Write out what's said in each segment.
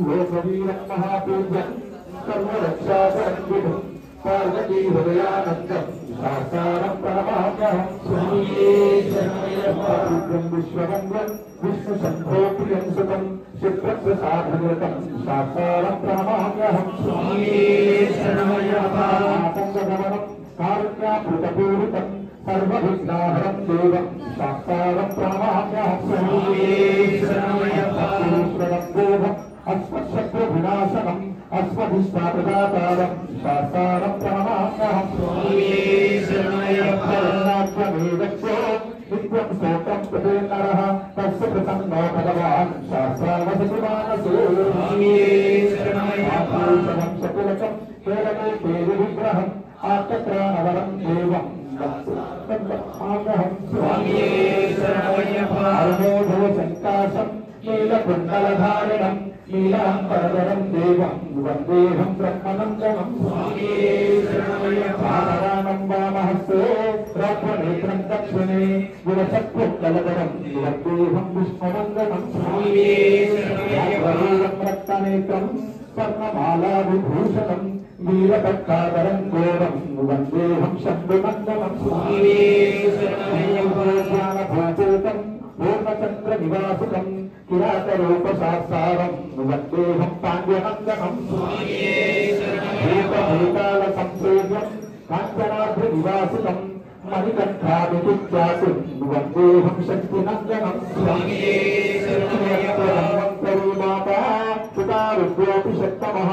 लोकवीरं महापूज्यं सर्वरक्षाकरं पार्वती हृदयानन्दं शास्तारं प्रणमाम्यहं स्वामिये शरणमय्यप्पं विश्ववन्द्यं विष्णुशम्भो प्रियं सुतं चित्रप्रसादनिरतं शास्तारं प्रणमाम्यहं स्वामिये शरणमय्यप्पं कारुण्यामृतपूरितं सर्वविघ्नाहरं देवं शास्तारं प्रणमाम्यहं स्वामिये शरणमय्यप्पं देवम् अस्मत्शत्रुविनाशनम् अस्मदिष्टाप्रदातारं शास्तारं प्रणमाम्यहं स्वामिये शरणमय्यप्पं नित्यं स्तोत्रं प्रते नरः तस्य प्रसन्नो भगवान् शास्त्रावसतिमानसे स्वामिये शरणमय्यप्पं सकुलकं केवले तेजविग्रहम् आत्मत्राणवरं देवं प्रणमाम्यहं स्वामिये शरणमय्यप्पं संकाशं नीलकुण्डलधारिणं नीलाम्बरधरं देवं वन्देऽहं ब्रह्मनन्दनं स्वामिये शरणमय्यप्पं वामहस्ते रत्ननेत्रं दक्षिणे गुणचक्रुत्तलधरं वन्देऽहं विष्णुनन्दनं स्वामिये शरणमय्यप्पं रक्तनेत्रं स्वर्णमालाविभूषणं वीरभक्ताधरं घोरं वन्देऽहं शम्भुनन्दनं स्वामिये शरणमय्यप्पं पूर्णचन्द्रनिवासितं किरातरूपशास्तारं वन्देऽहं पाण्ड्यनन्दनं स्वामिये भूतभूतालसंसेव्यं काञ्चनाद्रिनिवासितं मणिकण्ठाभिविख्यातं वन्देऽहं शक्तिनन्दनं स्वामिये धन्वन्तरी माता पिता रुद्रोऽपि शक्तमः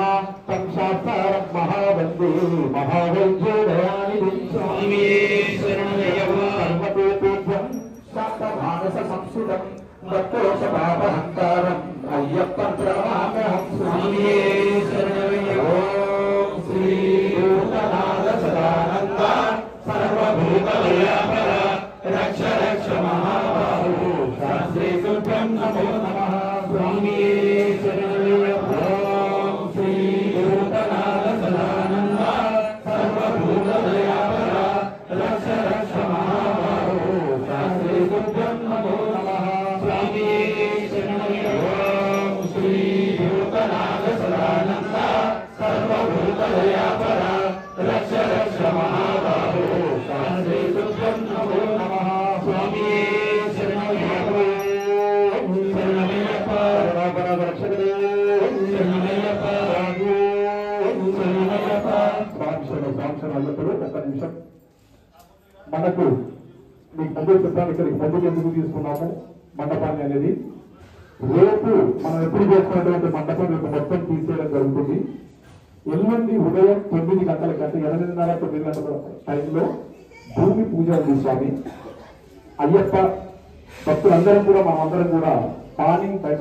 तं शास्तारं महावन्दे महावैद्यो दयानिधिं स्वामिये सर्वतोपेभ्यं शान्तमानसंस्थितं भक्तोषपापहन्तारम् अय्यप्पं प्रणमाम्यहं स्वामिये ॐ श्री भूतनाथ सदानन्द सर्वभूतदयापर रक्ष रक्ष महाबाहो शास्त्रे तुभ्यं नमो नमः स्वामिये ॐ श्री भूतनाथ सदानन्द सर्वभूतदयापर रक्ष रक्ष महाबाहो शास्त्रे तुभ्यं नमो नमः स्वामिये ॐ श्री भूतनाथ सदानन्द सर्वभूतदयापर रक्ष रक्ष महाबाहो शास्त्रे तुभ्यं नमो नमः स्वामिये మనకు మీకు ముందు చెప్తాను ఇక్కడికి ముందుకు ఎందుకు తీసుకున్నాము మండపాన్ని అనేది రేపు మనం ఎప్పుడు చేసుకున్నటువంటి మండపం యొక్క మొత్తం తీసేయడం జరుగుతుంది ఎల్లుండి ఉదయం 9 గంటలకి అంటే 8:30 9 గంటల టైంలో భూమి పూజ ఉంది స్వామి అయ్యప్ప భక్తులందరం కూడా మనమందరం కూడా పానింగ్ టైం